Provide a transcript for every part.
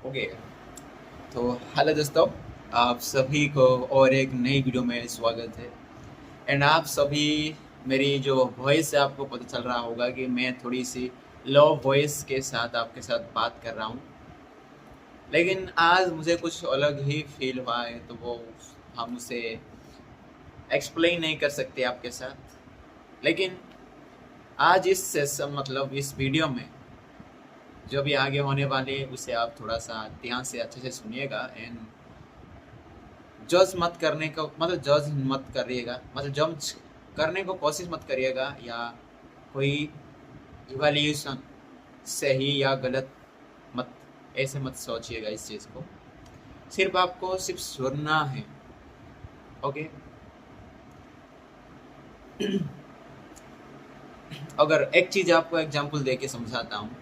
Okay. तो hello दोस्तों, आप सभी को और एक नई वीडियो में स्वागत है। एंड आप सभी, मेरी जो वॉइस है आपको पता चल रहा होगा कि मैं थोड़ी सी लो वॉइस के साथ आपके साथ बात कर रहा हूँ। लेकिन आज मुझे कुछ अलग ही फील हुआ है, तो वो हम उसे एक्सप्लेन नहीं कर सकते आपके साथ। लेकिन आज इस सेशन मतलब इस वीडियो में जो भी आगे होने वाले है उसे आप थोड़ा सा ध्यान से अच्छे से सुनिएगा। एंड जज मत करने को मतलब जज मत करिएगा, मतलब जज करने को कोशिश मत करिएगा, या कोई इवैल्यूएशन सही या गलत मत ऐसे मत सोचिएगा इस चीज़ को। सिर्फ आपको सिर्फ सुनना है। ओके। अगर एक चीज़ आपको एग्जांपल दे के समझाता हूँ।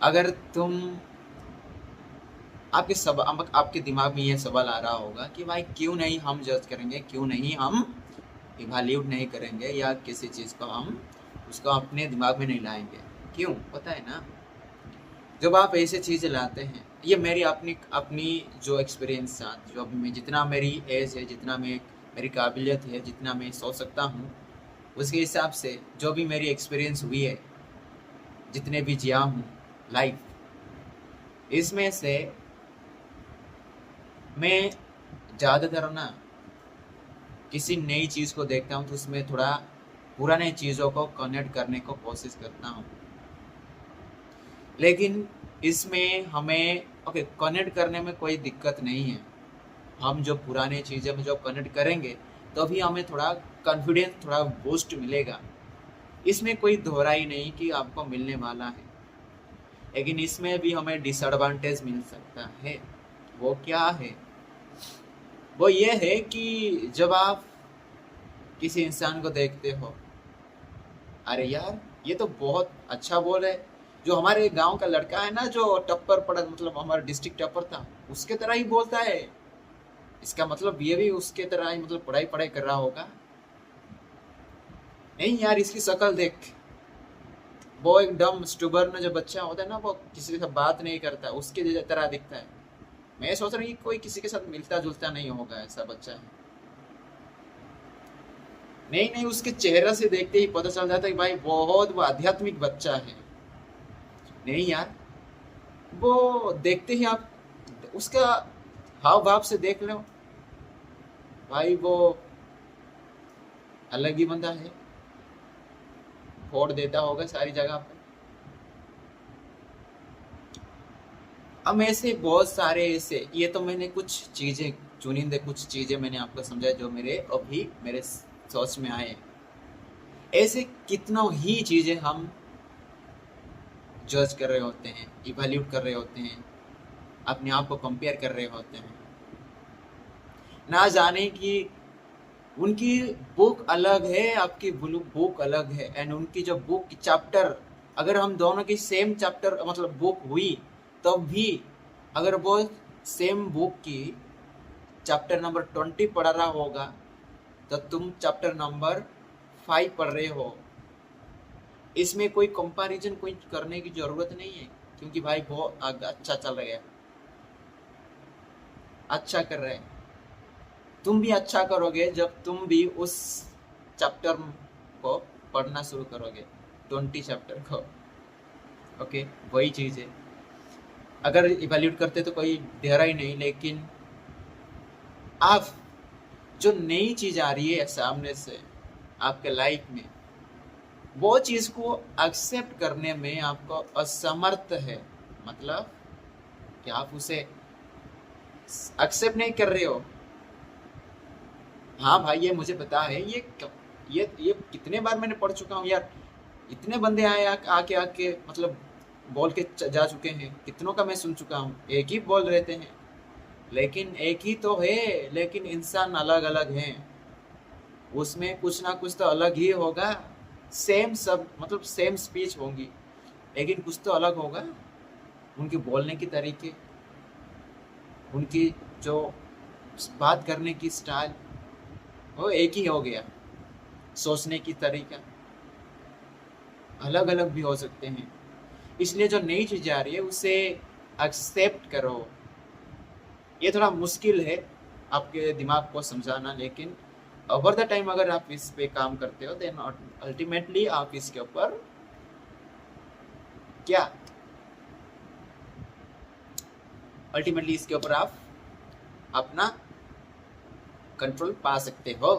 अगर तुम आपके दिमाग में ये सवाल आ रहा होगा कि भाई क्यों नहीं हम जज करेंगे, क्यों नहीं हम इवैल्यूएट नहीं करेंगे, या किसी चीज़ को हम उसको अपने दिमाग में नहीं लाएंगे। क्यों पता है ना? जब आप ऐसे चीज़ें लाते हैं, ये मेरी अपनी अपनी जो एक्सपीरियंस साथ, जो अभी मैं जितना मेरी एज है, जितना मैं मेरी काबिलियत है, जितना मैं सोच सकता हूँ, उसके हिसाब से जो भी मेरी एक्सपीरियंस हुई है, जितने भी जिया हूँ लाइफ, इसमें से मैं ज़्यादातर ना किसी नई चीज़ को देखता हूँ तो उसमें थोड़ा पुराने चीज़ों को कनेक्ट करने को कोशिश करता हूँ। लेकिन इसमें हमें ओके, कनेक्ट करने में कोई दिक्कत नहीं है। हम जो पुराने चीज़ें में जो कनेक्ट करेंगे तो अभी हमें थोड़ा कॉन्फिडेंस, थोड़ा बूस्ट मिलेगा। इसमें कोई दोहराई नहीं कि आपको मिलने वाला है। लेकिन इसमें भी हमें डिसएडवांटेज मिल सकता है। वो क्या है? वो ये है कि जब आप किसी इंसान को देखते हो, अरे यार ये तो बहुत अच्छा बोल है, जो हमारे गांव का लड़का है ना, जो टप्पर पड़ा मतलब हमारा डिस्ट्रिक्ट टप्पर था, उसके तरह ही बोलता है। इसका मतलब ये भी उसके तरह ही मतलब पढ़ाई पढ़ाई कर रहा होगा। नहीं यार, इसकी शक्ल देख, वो एकदम स्टूबर्न जो बच्चा होता है ना, वो किसी के साथ बात नहीं करता, उसके तरह दिखता है। मैं सोच रहा हूँ कि कोई किसी के साथ मिलता जुलता नहीं होगा, ऐसा बच्चा है। नहीं नहीं, उसके चेहरे से देखते ही पता चल जाता है कि भाई बहुत वो आध्यात्मिक बच्चा है। नहीं यार, वो देखते ही आप उसका हाव भाव से देख लो, भाई वो अलग ही बंदा है। फोड़ देता होगा सारी जगह पे। अब ऐसे बहुत सारे ऐसे, ये तो मैंने कुछ चीजें, चुनिंदे कुछ चीजें मैंने आपको समझाया जो मेरे अभी मेरे सोच में आए। ऐसे कितनों ही चीजें हम जज कर रहे होते हैं, इवैल्यूएट कर रहे होते हैं, अपने आप को कंपेयर कर रहे होते हैं, ना जाने कि उनकी बुक अलग है, आपकी बुक अलग है। एंड उनकी जो बुक की चैप्टर, अगर हम दोनों की सेम चैप्टर मतलब बुक हुई, तब भी अगर वो सेम बुक की चैप्टर नंबर 20 पढ़ रहा होगा, तो तुम चैप्टर नंबर 5 पढ़ रहे हो, इसमें कोई कंपैरिजन कोई करने की जरूरत नहीं है। क्योंकि भाई बहुत अच्छा चल रहा है, अच्छा कर रहे हैं। तुम भी अच्छा करोगे जब तुम भी उस चैप्टर को पढ़ना शुरू करोगे, 20 चैप्टर को। ओके, वही चीज़ है। अगर इवेल्यूट करते तो कोई डेरा ही नहीं। लेकिन आप जो नई चीज़ आ रही है सामने से आपके लाइफ में, वो चीज़ को एक्सेप्ट करने में आपको असमर्थ है। मतलब कि आप उसे एक्सेप्ट नहीं कर रहे हो। हाँ भाई, ये मुझे पता है, ये कितने बार मैंने पढ़ चुका हूँ यार। इतने बंदे आए आके आके मतलब बोल के जा चुके हैं, कितनों का मैं सुन चुका हूँ, एक ही बोल रहते हैं। लेकिन एक ही तो है, लेकिन इंसान अलग अलग हैं। उसमें कुछ ना कुछ तो अलग ही होगा। सेम सब मतलब सेम स्पीच होंगी, लेकिन कुछ तो अलग होगा। उनके बोलने के तरीके, उनकी जो बात करने की स्टाइल, वो एक ही हो गया। सोचने की तरीका अलग अलग भी हो सकते हैं। इसलिए जो नई चीज़ें आ रही है उसे एक्सेप्ट करो। ये थोड़ा मुश्किल है आपके दिमाग को समझाना, लेकिन ओवर द टाइम अगर आप इस पे काम करते हो देन अल्टीमेटली आप इसके ऊपर क्या अल्टीमेटली इसके ऊपर आप अपना कंट्रोल पा सकते हो।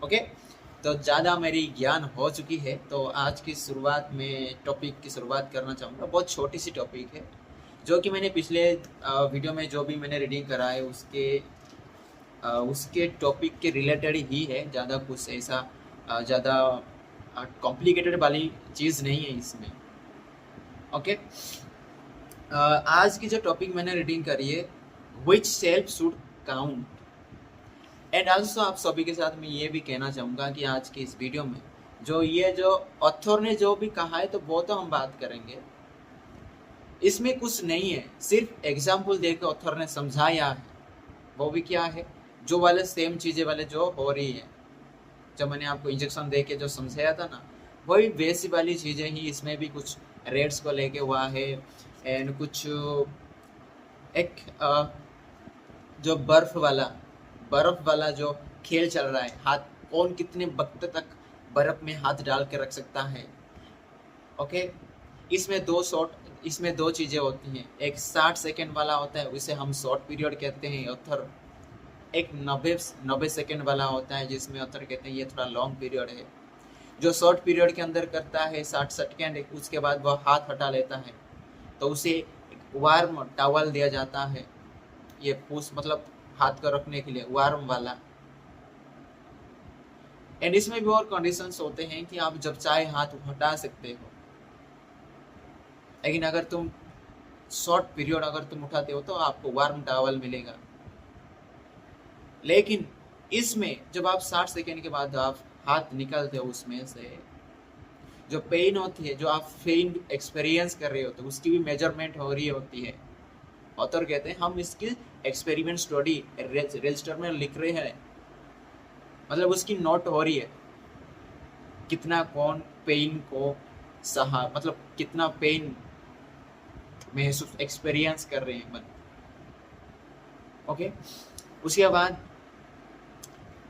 ओके, तो ज़्यादा मेरी ज्ञान हो चुकी है, तो आज की शुरुआत में टॉपिक की शुरुआत करना चाहूँगा। बहुत छोटी सी टॉपिक है जो कि मैंने पिछले वीडियो में जो भी मैंने रीडिंग करा है उसके टॉपिक के रिलेटेड ही है। ज़्यादा कुछ ऐसा ज़्यादा कॉम्प्लिकेटेड वाली चीज़ नहीं है इसमें। ओके, आज की जो टॉपिक मैंने रीडिंग करी है, which self should count. And also आप सभी के साथ मैं ये भी कहना चाहूँगा कि आज की इस वीडियो में जो ऑथर ने जो भी कहा है तो वो तो हम बात करेंगे, इसमें कुछ नहीं है, सिर्फ एग्जाम्पल देकर ऑथर ने समझाया है। वो भी क्या है, जो वाले सेम चीज़ें वाले जो हो रही है, जब मैंने आपको इंजेक्शन दे के जो समझाया था ना, वही वैसी वाली चीज़ें ही इसमें भी कुछ रेट्स को लेके हुआ है। एंड कुछ एक जो बर्फ वाला जो खेल चल रहा है, हाथ कौन कितने वक्त तक बर्फ में हाथ डाल के रख सकता है। ओके, इसमें दो चीज़ें होती हैं। एक 60 सेकेंड वाला होता है, उसे हम शॉर्ट पीरियड कहते हैं ऑथर। एक 90 सेकेंड वाला होता है जिसमें ऑथर कहते हैं ये थोड़ा लॉन्ग पीरियड है। जो शॉर्ट पीरियड के अंदर करता है 60 सेकेंड, उसके बाद वह हाथ हटा लेता है तो उसे एक वार्म टॉवल दिया जाता है। ये पुश मतलब हाथ को रखने के लिए वार्म वाला। एंड इसमें भी और कंडीशंस होते हैं कि आप जब चाहे हाथ हटा सकते हो, लेकिन अगर तुम शॉर्ट पीरियड अगर तुम उठाते हो तो आपको वार्म टॉवल मिलेगा। लेकिन इसमें जब आप 60 सेकेंड के बाद आप हाथ निकालते हो, उसमें से जो पेन होती है, जो आप पेन एक्सपीरियंस कर रहे होते हो, उसकी भी मेजरमेंट हो रही होती है। ऑथर कहते हैं हम इसकी एक्सपेरिमेंट स्टडी रजिस्टर में लिख रहे हैं, मतलब उसकी नोट हो रही है कितना कौन पेन को सहा, मतलब कितना पेन महसूस एक्सपीरियंस कर रहे हैं। ओके, उसके बाद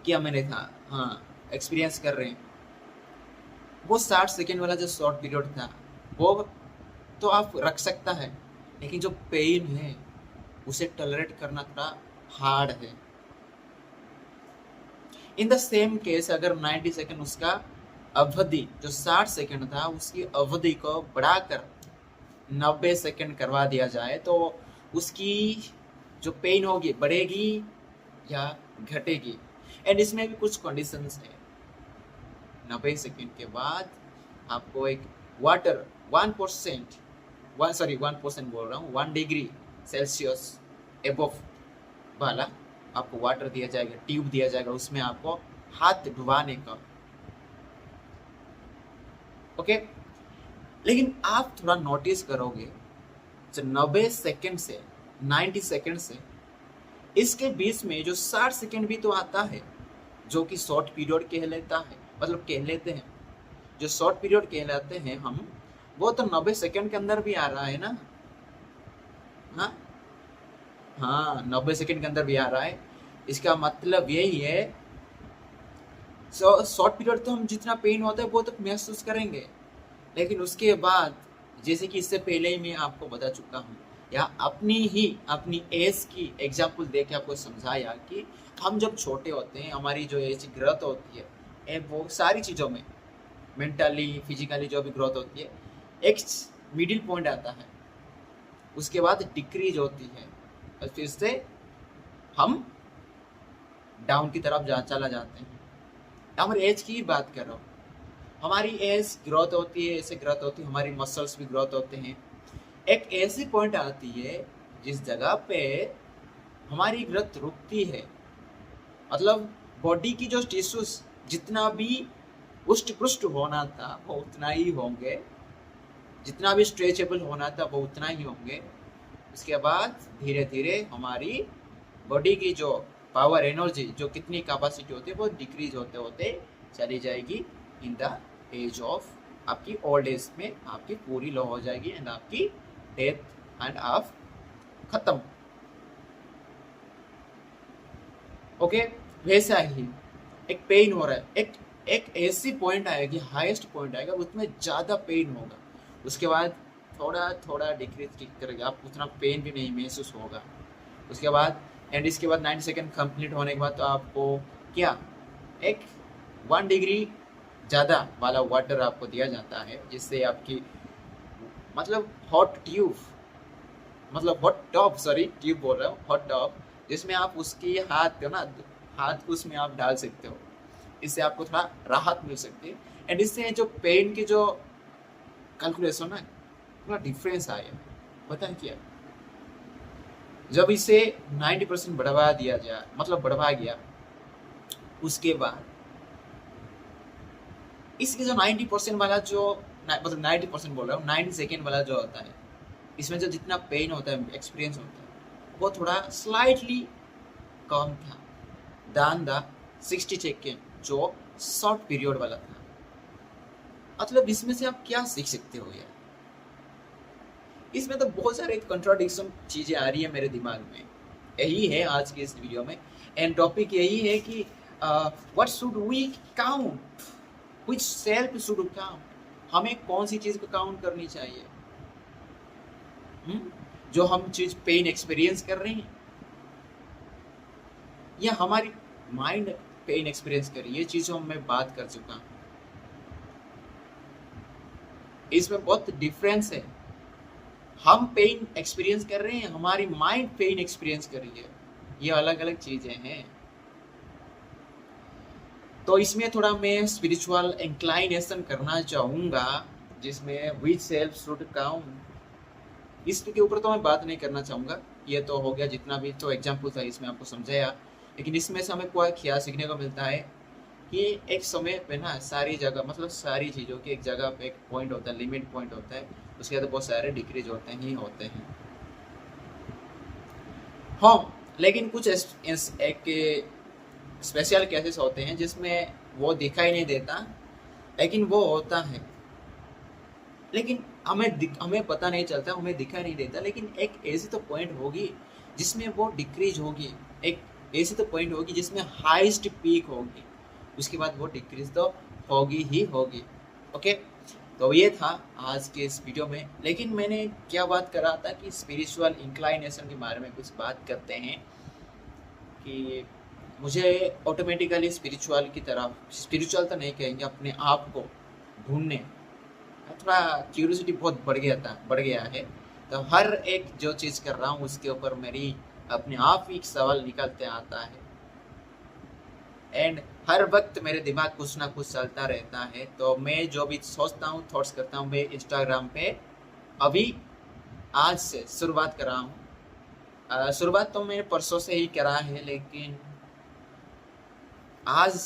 क्या मैंने था, हाँ, एक्सपीरियंस कर रहे हैं। वो 60 सेकेंड वाला जो शॉर्ट पीरियड था वो तो आप रख सकता है, लेकिन जो पेन है उसे टॉलरेट करना थोड़ा हार्ड है। इन द सेम केस अगर 90 सेकेंड उसका अवधि जो 60 सेकेंड था उसकी अवधि को बढ़ाकर 90 सेकेंड करवा दिया जाए तो उसकी जो पेन होगी बढ़ेगी या घटेगी। एंड इसमें भी कुछ कंडीशंस है। 90 सेकेंड के बाद आपको एक वाटर 1% बोल रहा हूँ, 1 डिग्री सेल्सियस एबव वाला आपको वाटर दिया जाएगा, ट्यूब दिया जाएगा, उसमें आपको हाथ डुबाने का। ओके, लेकिन आप थोड़ा नोटिस करोगे जो 90 सेकेंड से 90 सेकेंड से इसके बीच में जो 60 सेकेंड भी तो आता है जो कि शॉर्ट पीरियड कहलाता है, मतलब कह लेते हैं जो शॉर्ट पीरियड कहलाते हैं हम, वो तो 90 सेकेंड के अंदर भी आ रहा है ना। हाँ 90 सेकेंड के अंदर भी आ रहा है। इसका मतलब यही है शॉर्ट पीरियड तो हम जितना पेन होता है वो तो महसूस करेंगे, लेकिन उसके बाद जैसे कि इससे पहले ही मैं आपको बता चुका हूँ या अपनी एज की एग्जाम्पल दे के आपको समझाया कि हम जब छोटे होते हैं हमारी जो एज ग्रोथ होती है वो सारी चीज़ों में मेंटली फिजिकली जो भी ग्रोथ होती है एक मिडिल पॉइंट आता है, उसके बाद डिक्रीज होती है और फिर से हम डाउन की तरफ चला जाते हैं। हमारी एज की बात कर रहा हूँ, हमारी एज ग्रोथ होती है, ऐसे ग्रोथ होती है, हमारी मसल्स भी ग्रोथ होते हैं। एक ऐसी पॉइंट आती है जिस जगह पे हमारी ग्रोथ रुकती है, मतलब बॉडी की जो टिश्यूज जितना भी पुष्ट पुष्ट होना था वो उतना ही होंगे, जितना भी स्ट्रेचेबल होना था वो उतना ही होंगे। उसके बाद धीरे धीरे हमारी बॉडी की जो पावर एनर्जी जो कितनी कैपेसिटी होती है वो डिक्रीज होते होते चली जाएगी इन द एज ऑफ आपकी ओल्ड एज में आपकी पूरी लो हो जाएगी एंड आपकी डेथ एंड आप खत्म। ओके, वैसा ही एक पेन हो रहा है, एक एक ऐसी पॉइंट आएगी, हाईएस्ट पॉइंट आएगा, उसमें ज़्यादा पेन होगा, उसके बाद थोड़ा थोड़ा डिक्रीज करेगा, आप उतना पेन भी नहीं महसूस होगा। उसके बाद एंड इसके बाद 90 सेकेंड कंप्लीट होने के बाद तो आपको क्या एक 1 डिग्री ज़्यादा वाला वाटर आपको दिया जाता है, जिससे आपकी मतलब हॉट ट्यूब, मतलब हॉट टॉप, सॉरी ट्यूब बोल रहा हूँ, हॉट टॉप, जिसमें आप उसकी हाथ है ना, हाथ उसमें आप डाल सकते हो, इससे आपको थोड़ा राहत मिल सकती है। एंड इससे जो पेन की जो कैलकुलेशन है थोड़ा डिफरेंस आया, पता है क्या, जब इसे 90% बढ़वा दिया जाए, मतलब बढ़वा गया, उसके बाद इसके जो 90% वाला जो मतलब 90% बोल रहा हूँ, 90 सेकेंड वाला जो होता है, इसमें जो जितना पेन होता है, एक्सपीरियंस होता है, वो थोड़ा स्लाइटली कम था दैन द 60 सेकेंड जो शॉर्ट पीरियड वाला था। मतलब इसमें से आप क्या सीख सकते हो यार, इसमें तो बहुत सारे कंट्राडिक्शन चीज़ें आ रही है मेरे दिमाग में। यही है आज की इस वीडियो में, एंड टॉपिक यही है कि what should we count, which self should count, हमें कौन सी चीज़ को काउंट करनी चाहिए। जो हम चीज़ पेन एक्सपीरियंस कर रहे हैं या हमारी माइंड पेन एक्सपीरियंस कर रही है, ये चीज़ों में बात कर चुका हूँ। इसमें बहुत डिफरेंस है, हम पेन एक्सपीरियंस कर रहे हैं, हमारी माइंड पेन एक्सपीरियंस कर रही है, ये अलग अलग चीजें हैं। तो इसमें थोड़ा मैं स्पिरिचुअल इंक्लाइनेशन करना चाहूँगा, जिसमें व्हिच सेल्फ शुड काउंट, इसके ऊपर तो मैं बात नहीं करना चाहूँगा। ये तो हो गया, जितना भी तो एग्जाम्पल था इसमें आपको समझाया, लेकिन इसमें से हमें कोई क्या सीखने को मिलता है कि एक समय पे ना सारी जगह, मतलब सारी चीज़ों की एक जगह पे एक पॉइंट होता है, लिमिट पॉइंट होता है, उसके बाद बहुत सारे डिक्रीज होते ही होते हैं। हाँ, लेकिन कुछ एक स्पेशल केसेस होते हैं जिसमें वो दिखाई नहीं देता, लेकिन वो होता है, लेकिन हमें पता नहीं चलता, हमें दिखाई नहीं देता, लेकिन एक ऐसी तो पॉइंट होगी जिसमें वो डिक्रीज होगी, एक ऐसी तो पॉइंट होगी जिसमें हाईएस्ट पीक होगी, उसके बाद वो डिक्रीज तो होगी ही होगी। ओके, तो ये था आज के इस वीडियो में, लेकिन मैंने क्या बात कर रहा था कि स्पिरिचुअल इंक्लाइनेशन के बारे में कुछ बात करते हैं कि मुझे ऑटोमेटिकली स्पिरिचुअल की तरफ, स्पिरिचुअल तो नहीं कहेंगे, अपने आप को ढूंढने थोड़ा क्यूरियोसिटी बहुत बढ़ गया है। तो हर एक जो चीज़ कर रहा हूँ उसके ऊपर मेरी अपने आप ही एक सवाल निकलते आता है, एंड हर वक्त मेरे दिमाग कुछ ना कुछ चलता रहता है। तो मैं जो भी सोचता हूँ, थॉट्स करता हूँ, मैं इंस्टाग्राम पे अभी आज से शुरुआत कर रहा हूँ। शुरुआत तो मैंने परसों से ही करा है, लेकिन आज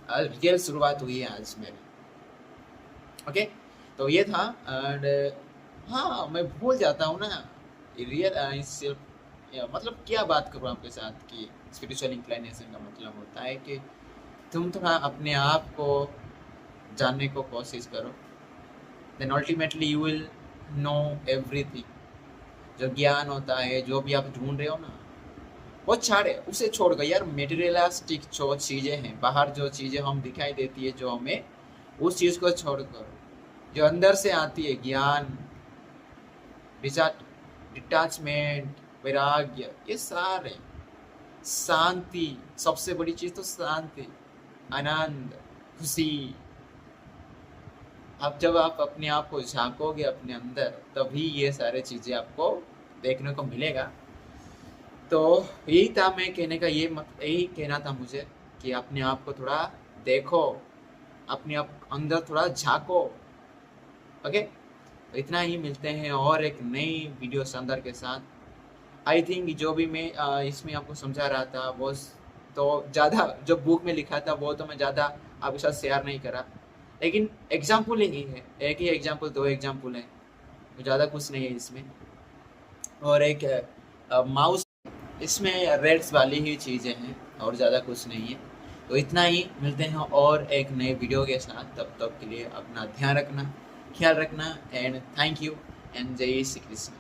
रियल शुरुआत हुई है आज मेरी। ओके, तो ये था। एंड हाँ, मैं भूल जाता हूँ ना रियल सिर्फ, मतलब क्या बात करूँ आपके साथ कि स्पिरिचुअल इंक्लाइनेशन का मतलब होता है कि तुम थोड़ा अपने आप को जानने को कोशिश करो, then ultimately you will know everything. जो ज्ञान होता है, जो भी आप ढूंढ रहे हो ना, वो छाड़े, उसे छोड़ कर यार, मेटेरियलिस्टिक जो चीज़ें हैं, बाहर जो चीज़ें हम दिखाई देती है जो हमें, उस चीज़ को छोड़ कर जो अंदर से आती है, ज्ञान, डिटैचमेंट, वैराग्य, ये सारे, शांति, सबसे बड़ी चीज़ तो शांति, आनंद, खुशी। अब जब आप अपने आप को झांकोगे अपने अंदर, तभी ये सारे चीज़ें आपको देखने को मिलेगा। तो यही था मैं कहने का, यही कहना था मुझे कि अपने आप को थोड़ा देखो, अपने आप अंदर थोड़ा झांको। ओके, तो इतना ही, मिलते हैं और एक नई वीडियो शानदार के साथ। आई थिंक जो भी मैं इसमें आपको समझा रहा था वो तो ज़्यादा जो बुक में लिखा था वो तो मैं ज़्यादा आपके साथ शेयर नहीं करा, लेकिन एग्जाम्पल ही है, एक ही एग्जाम्पल, दो एग्जाम्पल है, ज़्यादा कुछ नहीं है इसमें। और एक माउस, इसमें रेड्स वाली ही चीज़ें हैं और ज़्यादा कुछ नहीं है। तो इतना ही, मिलते हैं और एक नए वीडियो के साथ। तब तक के लिए अपना ध्यान रखना, ख्याल रखना, एंड थैंक यू एंड जय श्री कृष्ण।